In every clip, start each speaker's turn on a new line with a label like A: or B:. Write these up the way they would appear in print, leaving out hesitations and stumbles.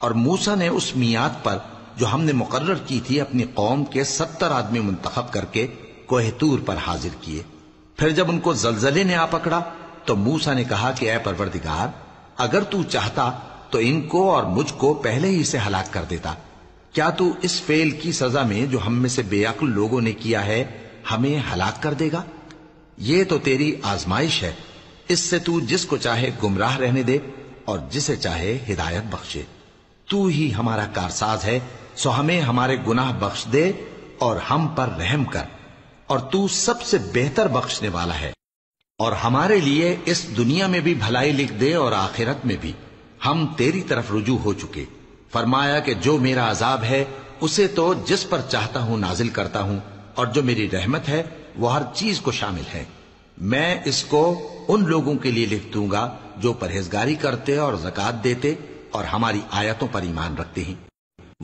A: اور موسیٰ نے اس میعاد پر جو ہم نے مقرر کی تھی اپنی قوم کے 70 آدمی منتخب کر کے کوہ طور پر حاضر کیے۔ پھر جب ان کو زلزلے نے آ پکڑا تو موسیٰ نے کہا کہ اے پروردگار، اگر تو چاہتا تو ان کو اور مجھ کو پہلے ہی سے ہلاک کر دیتا۔ کیا تو اس فعل کی سزا میں جو ہم میں سے بے عقل لوگوں نے کیا ہے ہمیں ہلاک کر دے گا؟ یہ تو تیری آزمائش ہے، اس سے تو جس کو چاہے گمراہ رہنے دے اور جسے چاہے ہدایت بخشے۔ تو ہی ہمارا کارساز ہے، سو ہمیں ہمارے گناہ بخش دے اور ہم پر رحم کر، اور تو سب سے بہتر بخشنے والا ہے۔ اور ہمارے لیے اس دنیا میں بھی بھلائی لکھ دے اور آخرت میں بھی، ہم تیری طرف رجوع ہو چکے۔ فرمایا کہ جو میرا عذاب ہے اسے تو جس پر چاہتا ہوں نازل کرتا ہوں، اور جو میری رحمت ہے وہ ہر چیز کو شامل ہے۔ میں اس کو ان لوگوں کے لیے لکھ دوں گا جو پرہیزگاری کرتے اور زکوٰۃ دیتے اور ہماری آیتوں پر ایمان رکھتے ہیں۔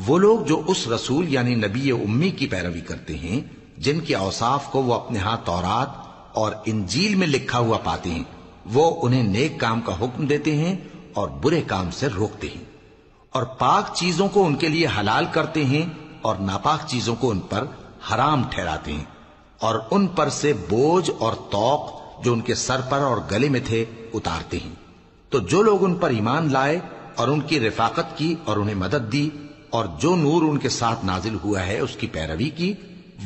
A: وہ لوگ جو اس رسول یعنی نبی امی کی پیروی کرتے ہیں جن کے اوصاف کو وہ اپنے ہاں تورات اور انجیل میں لکھا ہوا پاتے ہیں، وہ انہیں نیک کام کا حکم دیتے ہیں اور برے کام سے روکتے ہیں، اور پاک چیزوں کو ان کے لیے حلال کرتے ہیں اور ناپاک چیزوں کو ان پر حرام ٹھہراتے ہیں، اور ان پر سے بوجھ اور طوق جو ان کے سر پر اور گلے میں تھے اتارتے ہیں۔ تو جو لوگ ان پر ایمان لائے اور ان کی رفاقت کی اور انہیں مدد دی اور جو نور ان کے ساتھ نازل ہوا ہے اس کی پیروی کی،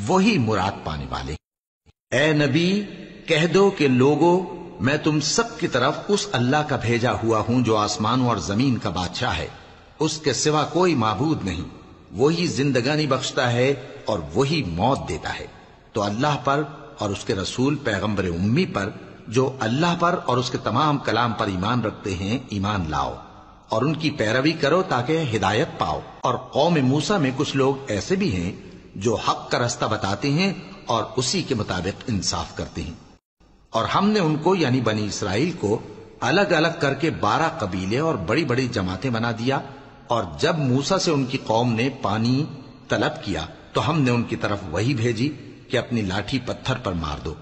A: وہی مراد پانے والے۔ اے نبی، کہہ دو کہ لوگو، میں تم سب کی طرف اس اللہ کا بھیجا ہوا ہوں جو آسمانوں اور زمین کا بادشاہ ہے، اس کے سوا کوئی معبود نہیں، وہی زندگانی بخشتا ہے اور وہی موت دیتا ہے۔ تو اللہ پر اور اس کے رسول پیغمبر امی پر جو اللہ پر اور اس کے تمام کلام پر ایمان رکھتے ہیں ایمان لاؤ اور ان کی پیروی کرو تاکہ ہدایت پاؤ۔ اور قوم موسیٰ میں کچھ لوگ ایسے بھی ہیں جو حق کا رستہ بتاتے ہیں اور اسی کے مطابق انصاف کرتے ہیں۔ اور ہم نے ان کو یعنی بنی اسرائیل کو الگ الگ کر کے 12 قبیلے اور بڑی بڑی جماعتیں بنا دیا، اور جب موسیٰ سے ان کی قوم نے پانی طلب کیا تو ہم نے ان کی طرف وہی بھیجی کہ اپنی لاٹھی پتھر پر مار دو،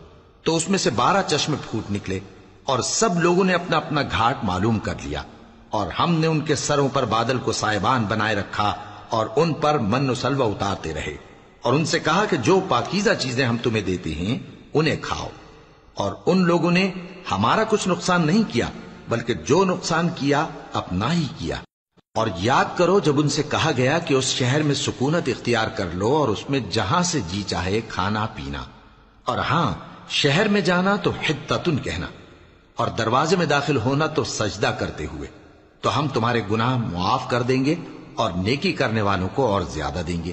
A: تو اس میں سے 12 چشمے پھوٹ نکلے، اور سب لوگوں نے اپنا اپنا گھاٹ معلوم کر لیا، اور ہم نے ان کے سروں پر بادل کو سائبان بنائے رکھا اور ان پر من و سلوہ اتارتے رہے، اور ان سے کہا کہ جو پاکیزہ چیزیں ہم تمہیں دیتے ہیں انہیں کھاؤ۔ اور ان لوگوں نے ہمارا کچھ نقصان نہیں کیا، بلکہ جو نقصان کیا اپنا ہی کیا۔ اور یاد کرو جب ان سے کہا گیا کہ اس شہر میں سکونت اختیار کر لو اور اس میں جہاں سے جی چاہے کھانا پینا، اور ہاں شہر میں جانا تو حطتن کہنا، اور دروازے میں داخل ہونا تو سجدہ کرتے ہوئے، تو ہم تمہارے گناہ معاف کر دیں گے اور نیکی کرنے والوں کو اور زیادہ دیں گے۔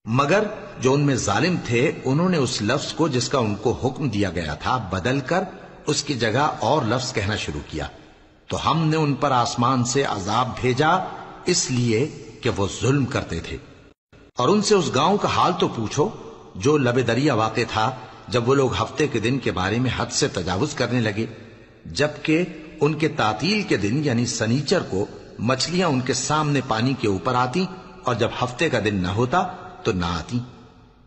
A: مگر جو ان میں ظالم تھے انہوں نے اس لفظ کو جس کا ان کو حکم دیا گیا تھا بدل کر اس کی جگہ اور لفظ کہنا شروع کیا، تو ہم نے ان پر آسمان سے عذاب بھیجا اس لیے کہ وہ ظلم کرتے تھے۔ اور ان سے اس گاؤں کا حال تو پوچھو جو لب دریا واقع تھا، جب وہ لوگ ہفتے کے دن کے بارے میں حد سے تجاوز کرنے لگے، جبکہ ان کے تعطیل کے دن یعنی سنیچر کو مچھلیاں ان کے سامنے پانی کے اوپر آتی، اور جب ہفتے کا دن نہ ہوتا تو نہ آتی۔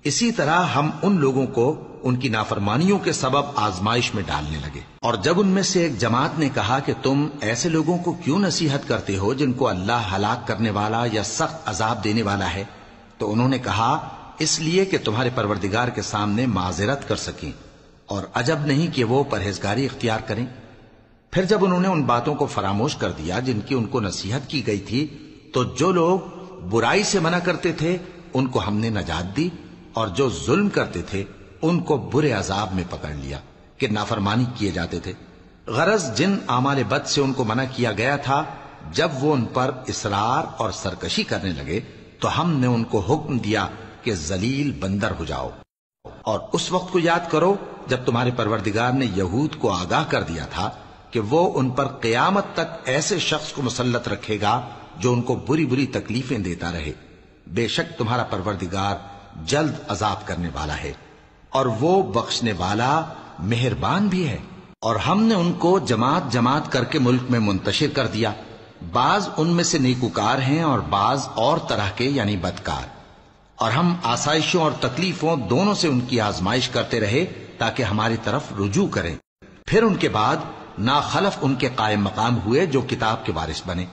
A: اسی طرح ہم ان لوگوں کو ان کی نافرمانیوں کے سبب آزمائش میں ڈالنے لگے۔ اور جب ان میں سے ایک جماعت نے کہا کہ تم ایسے لوگوں کو کیوں نصیحت کرتے ہو جن کو اللہ ہلاک کرنے والا یا سخت عذاب دینے والا ہے، تو انہوں نے کہا اس لیے کہ تمہارے پروردگار کے سامنے معذرت کر سکیں، اور عجب نہیں کہ وہ پرہیزگاری اختیار کریں۔ پھر جب انہوں نے ان باتوں کو فراموش کر دیا جن کی ان کو نصیحت کی گئی تھی، تو جو لوگ برائی سے منع کرتے تھے ان کو ہم نے نجات دی، اور جو ظلم کرتے تھے ان کو برے عذاب میں پکڑ لیا کہ نافرمانی کیے جاتے تھے۔ غرض جن اعمال بد سے ان کو منع کیا گیا تھا، جب وہ ان پر اصرار اور سرکشی کرنے لگے تو ہم نے ان کو حکم دیا کہ ذلیل بندر ہو جاؤ۔ اور اس وقت کو یاد کرو جب تمہارے پروردگار نے یہود کو آگاہ کر دیا تھا کہ وہ ان پر قیامت تک ایسے شخص کو مسلط رکھے گا جو ان کو بری بری تکلیفیں دیتا رہے۔ بے شک تمہارا پروردگار جلد عذاب کرنے والا ہے، اور وہ بخشنے والا مہربان بھی ہے۔ اور ہم نے ان کو جماعت جماعت کر کے ملک میں منتشر کر دیا، بعض ان میں سے نیکوکار ہیں اور بعض اور طرح کے یعنی بدکار، اور ہم آسائشوں اور تکلیفوں دونوں سے ان کی آزمائش کرتے رہے تاکہ ہماری طرف رجوع کریں۔ پھر ان کے بعد ناخلف ان کے قائم مقام ہوئے جو کتاب کے وارث بنے۔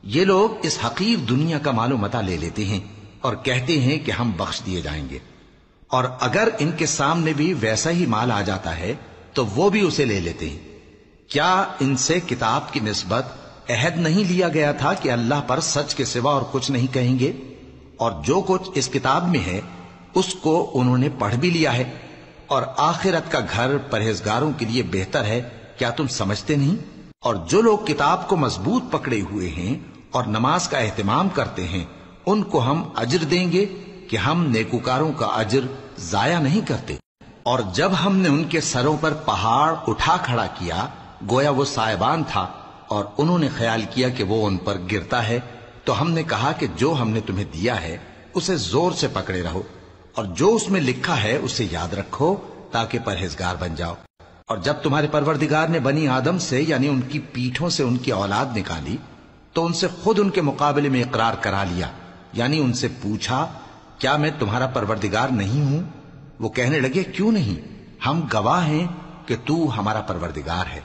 A: یہ لوگ اس حقیر دنیا کا مال و متاع لے لیتے ہیں اور کہتے ہیں کہ ہم بخش دیے جائیں گے، اور اگر ان کے سامنے بھی ویسا ہی مال آ جاتا ہے تو وہ بھی اسے لے لیتے ہیں۔ کیا ان سے کتاب کی نسبت عہد نہیں لیا گیا تھا کہ اللہ پر سچ کے سوا اور کچھ نہیں کہیں گے؟ اور جو کچھ اس کتاب میں ہے اس کو انہوں نے پڑھ بھی لیا ہے، اور آخرت کا گھر پرہیزگاروں کے لیے بہتر ہے، کیا تم سمجھتے نہیں؟ اور جو لوگ کتاب کو مضبوط پکڑے ہوئے ہیں اور نماز کا اہتمام کرتے ہیں ان کو ہم اجر دیں گے کہ ہم نیکوکاروں کا اجر ضائع نہیں کرتے۔ اور جب ہم نے ان کے سروں پر پہاڑ اٹھا کھڑا کیا گویا وہ سائبان تھا اور انہوں نے خیال کیا کہ وہ ان پر گرتا ہے، تو ہم نے کہا کہ جو ہم نے تمہیں دیا ہے اسے زور سے پکڑے رہو، اور جو اس میں لکھا ہے اسے یاد رکھو تاکہ پرہیزگار بن جاؤ۔ اور جب تمہارے پروردگار نے بنی آدم سے یعنی ان کی پیٹھوں سے ان کی اولاد نکالی تو ان سے خود ان کے مقابلے میں اقرار کرا لیا، یعنی ان سے پوچھا کیا میں تمہارا پروردگار نہیں ہوں؟ وہ کہنے لگے کیوں نہیں، ہم گواہ ہیں کہ تو ہمارا پروردگار ہے۔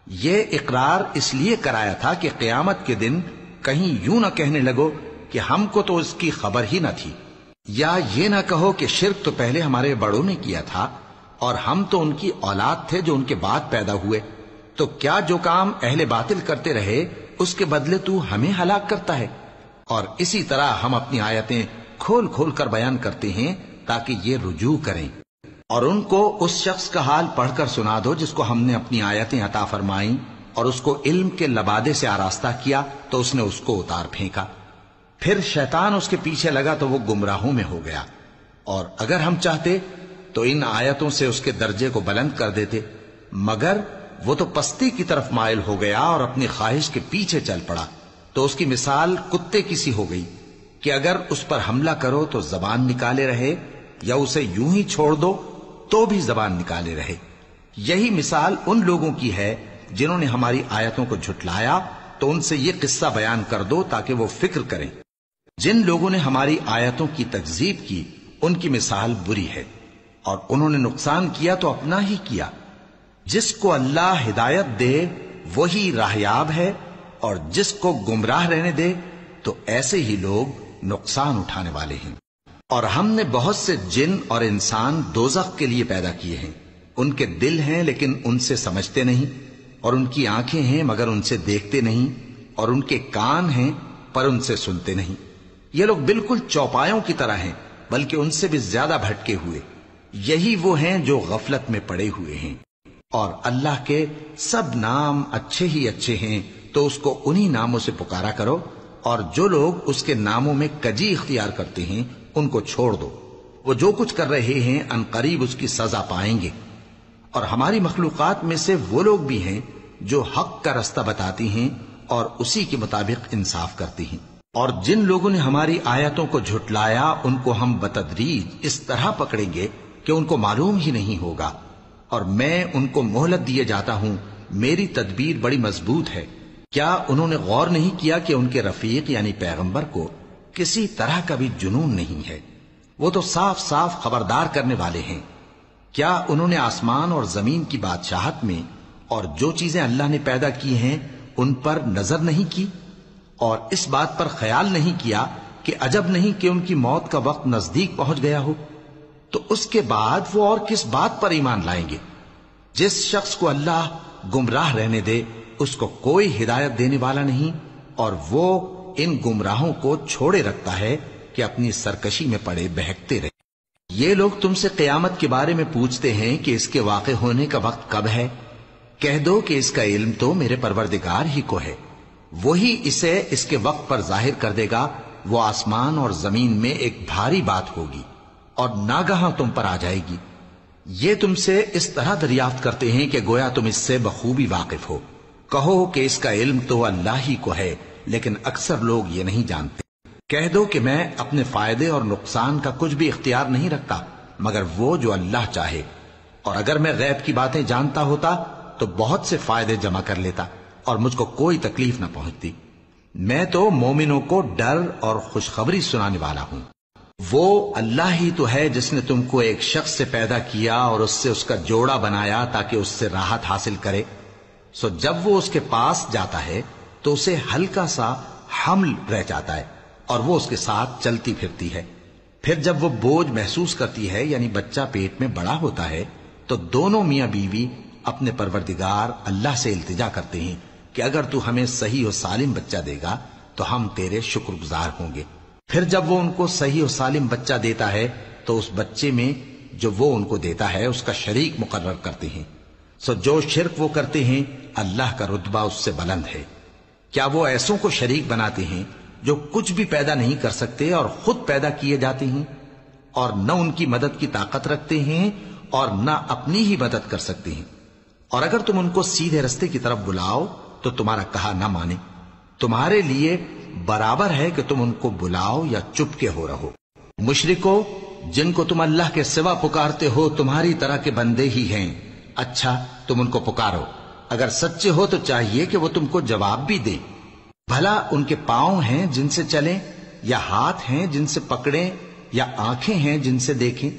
A: یہ اقرار اس لیے کرایا تھا کہ قیامت کے دن کہیں یوں نہ کہنے لگو کہ ہم کو تو اس کی خبر ہی نہ تھی، یا یہ نہ کہو کہ شرک تو پہلے ہمارے بڑوں نے کیا تھا اور ہم تو ان کی اولاد تھے جو ان کے بعد پیدا ہوئے، تو کیا جو کام اہل باطل کرتے رہے اس کے بدلے تو ہمیں ہلاک کرتا ہے؟ اور اسی طرح ہم اپنی آیتیں کھول کھول کر بیان کرتے ہیں تاکہ یہ رجوع کریں۔ اور ان کو اس شخص کا حال پڑھ کر سنا دو جس کو ہم نے اپنی آیتیں عطا فرمائیں اور اس کو علم کے لبادے سے آراستہ کیا تو اس نے اس کو اتار پھینکا، پھر شیطان اس کے پیچھے لگا تو وہ گمراہوں میں ہو گیا۔ اور اگر ہم چاہتے تو ان آیتوں سے اس کے درجے کو بلند کر دیتے، مگر وہ تو پستی کی طرف مائل ہو گیا اور اپنی خواہش کے پیچھے چل پڑا، تو اس کی مثال کتے کی سی ہو گئی کہ اگر اس پر حملہ کرو تو زبان نکالے رہے، یا اسے یوں ہی چھوڑ دو تو بھی زبان نکالے رہے۔ یہی مثال ان لوگوں کی ہے جنہوں نے ہماری آیتوں کو جھٹلایا، تو ان سے یہ قصہ بیان کر دو تاکہ وہ فکر کریں۔ جن لوگوں نے ہماری آیتوں کی تکذیب کی ان کی مثال بری ہے، اور انہوں نے نقصان کیا تو اپنا ہی کیا۔ جس کو اللہ ہدایت دے وہی راہیاب ہے، اور جس کو گمراہ رہنے دے تو ایسے ہی لوگ نقصان اٹھانے والے ہیں۔ اور ہم نے بہت سے جن اور انسان دوزخ کے لیے پیدا کیے ہیں، ان کے دل ہیں لیکن ان سے سمجھتے نہیں، اور ان کی آنکھیں ہیں مگر ان سے دیکھتے نہیں، اور ان کے کان ہیں پر ان سے سنتے نہیں۔ یہ لوگ بالکل چوپایوں کی طرح ہیں بلکہ ان سے بھی زیادہ بھٹکے ہوئے۔ یہی وہ ہیں جو غفلت میں پڑے ہوئے ہیں۔ اور اللہ کے سب نام اچھے ہی اچھے ہیں، تو اس کو انہی ناموں سے پکارا کرو، اور جو لوگ اس کے ناموں میں کجی اختیار کرتے ہیں ان کو چھوڑ دو، وہ جو کچھ کر رہے ہیں ان قریب اس کی سزا پائیں گے۔ اور ہماری مخلوقات میں سے وہ لوگ بھی ہیں جو حق کا رستہ بتاتی ہیں اور اسی کے مطابق انصاف کرتی ہیں۔ اور جن لوگوں نے ہماری آیتوں کو جھٹلایا ان کو ہم بتدریج اس طرح پکڑیں گے کہ ان کو معلوم ہی نہیں ہوگا، اور میں ان کو مہلت دیے جاتا ہوں، میری تدبیر بڑی مضبوط ہے۔ کیا انہوں نے غور نہیں کیا کہ ان کے رفیق یعنی پیغمبر کو کسی طرح کا بھی جنون نہیں ہے؟ وہ تو صاف صاف خبردار کرنے والے ہیں۔ کیا انہوں نے آسمان اور زمین کی بادشاہت میں اور جو چیزیں اللہ نے پیدا کی ہیں ان پر نظر نہیں کی، اور اس بات پر خیال نہیں کیا کہ عجب نہیں کہ ان کی موت کا وقت نزدیک پہنچ گیا ہو؟ تو اس کے بعد وہ اور کس بات پر ایمان لائیں گے؟ جس شخص کو اللہ گمراہ رہنے دے اس کو کوئی ہدایت دینے والا نہیں، اور وہ ان گمراہوں کو چھوڑے رکھتا ہے کہ اپنی سرکشی میں پڑے بہکتے رہے۔ یہ لوگ تم سے قیامت کے بارے میں پوچھتے ہیں کہ اس کے واقع ہونے کا وقت کب ہے؟ کہہ دو کہ اس کا علم تو میرے پروردگار ہی کو ہے، وہی اسے اس کے وقت پر ظاہر کر دے گا۔ وہ آسمان اور زمین میں ایک بھاری بات ہوگی اور ناگہاں تم پر آ جائے گی۔ یہ تم سے اس طرح دریافت کرتے ہیں کہ گویا تم اس سے بخوبی واقف ہو۔ کہو کہ اس کا علم تو اللہ ہی کو ہے، لیکن اکثر لوگ یہ نہیں جانتے۔ کہہ دو کہ میں اپنے فائدے اور نقصان کا کچھ بھی اختیار نہیں رکھتا مگر وہ جو اللہ چاہے، اور اگر میں غیب کی باتیں جانتا ہوتا تو بہت سے فائدے جمع کر لیتا اور مجھ کو کوئی تکلیف نہ پہنچتی۔ میں تو مومنوں کو ڈر اور خوشخبری سنانے والا ہوں۔ وہ اللہ ہی تو ہے جس نے تم کو ایک شخص سے پیدا کیا اور اس سے اس کا جوڑا بنایا تاکہ اس سے راحت حاصل کرے۔ سو جب وہ اس کے پاس جاتا ہے تو اسے ہلکا سا حمل رہ جاتا ہے اور وہ اس کے ساتھ چلتی پھرتی ہے۔ پھر جب وہ بوجھ محسوس کرتی ہے یعنی بچہ پیٹ میں بڑا ہوتا ہے تو دونوں میاں بیوی اپنے پروردگار اللہ سے التجا کرتے ہیں کہ اگر تو ہمیں صحیح و سالم بچہ دے گا تو ہم تیرے شکر گزار ہوں گے۔ پھر جب وہ ان کو صحیح و سالم بچہ دیتا ہے تو اس بچے میں جو وہ ان کو دیتا ہے اس کا شریک مقرر کرتے ہیں۔ سو جو شرک وہ کرتے ہیں اللہ کا رتبہ اس سے بلند ہے۔ کیا وہ ایسوں کو شریک بناتے ہیں جو کچھ بھی پیدا نہیں کر سکتے اور خود پیدا کیے جاتے ہیں اور نہ ان کی مدد کی طاقت رکھتے ہیں اور نہ اپنی ہی مدد کر سکتے ہیں؟ اور اگر تم ان کو سیدھے رستے کی طرف بلاؤ تو تمہارا کہا نہ مانے، تمہارے لیے برابر ہے کہ تم ان کو بلاؤ یا چپ کے ہو رہو۔ مشرکو، جن کو تم اللہ کے سوا پکارتے ہو تمہاری طرح کے بندے ہی ہیں، اچھا تم ان کو پکارو، اگر سچے ہو تو چاہیے کہ وہ تم کو جواب بھی دیں۔ بھلا ان کے پاؤں ہیں جن سے چلیں، یا ہاتھ ہیں جن سے پکڑیں، یا آنکھیں ہیں جن سے دیکھیں،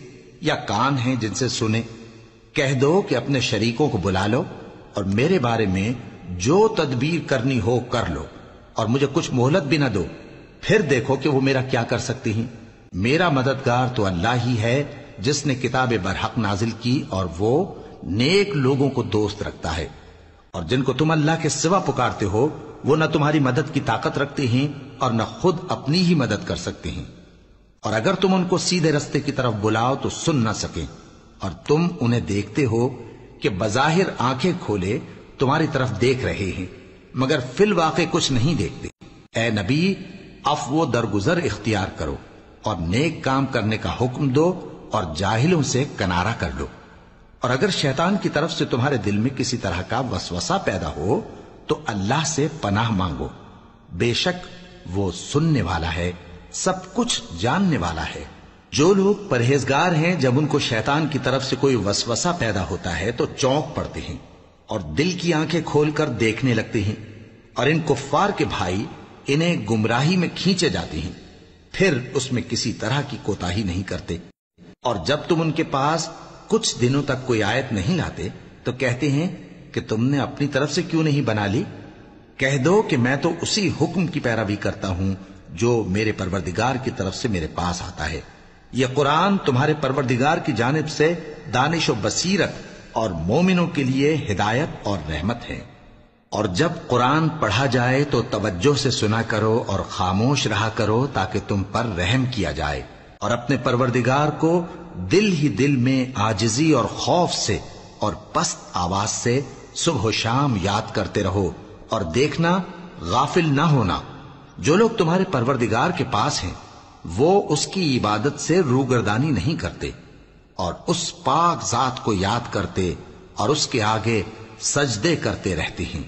A: یا کان ہیں جن سے سنیں؟ کہہ دو کہ اپنے شریکوں کو بلا لو اور میرے بارے میں جو تدبیر کرنی ہو کر لو اور مجھے کچھ مہلت بھی نہ دو، پھر دیکھو کہ وہ میرا کیا کر سکتی ہیں۔ میرا مددگار تو اللہ ہی ہے جس نے کتاب برحق نازل کی اور وہ نیک لوگوں کو دوست رکھتا ہے۔ اور جن کو تم اللہ کے سوا پکارتے ہو وہ نہ تمہاری مدد کی طاقت رکھتے ہیں اور نہ خود اپنی ہی مدد کر سکتے ہیں، اور اگر تم ان کو سیدھے رستے کی طرف بلاؤ تو سن نہ سکیں، اور تم انہیں دیکھتے ہو کہ بظاہر آنکھیں کھولے تمہاری طرف دیکھ رہے ہیں مگر فی الواقع کچھ نہیں دیکھتے۔ اے نبی، عفو و درگزر اختیار کرو اور نیک کام کرنے کا حکم دو اور جاہلوں سے کنارہ کر لو۔ اور اگر شیطان کی طرف سے تمہارے دل میں کسی طرح کا وسوسہ پیدا ہو تو اللہ سے پناہ مانگو، بے شک وہ سننے والا ہے، سب کچھ جاننے والا ہے۔ جو لوگ پرہیزگار ہیں جب ان کو شیطان کی طرف سے کوئی وسوسہ پیدا ہوتا ہے تو چونک پڑتے ہیں اور دل کی آنکھیں کھول کر دیکھنے لگتے ہیں، اور ان کفار کے بھائی انہیں گمراہی میں کھینچے جاتے ہیں، پھر اس میں کسی طرح کی کوتاہی نہیں کرتے۔ اور جب تم ان کے پاس کچھ دنوں تک کوئی آیت نہیں لاتے تو کہتے ہیں کہ تم نے اپنی طرف سے کیوں نہیں بنا لی؟ کہہ دو کہ میں تو اسی حکم کی پیروی کرتا ہوں جو میرے پروردگار کی طرف سے میرے پاس آتا ہے۔ یہ قرآن تمہارے پروردگار کی جانب سے دانش و بصیرت اور مومنوں کے لیے ہدایت اور رحمت ہے۔ اور جب قرآن پڑھا جائے تو توجہ سے سنا کرو اور خاموش رہا کرو تاکہ تم پر رحم کیا جائے، اور اپنے پروردگار کو دل ہی دل میں عاجزی اور خوف سے اور پست آواز سے صبح و شام یاد کرتے رہو، اور دیکھنا غافل نہ ہونا۔ جو لوگ تمہارے پروردگار کے پاس ہیں وہ اس کی عبادت سے روگردانی نہیں کرتے اور اس پاک ذات کو یاد کرتے اور اس کے آگے سجدے کرتے رہتے ہیں۔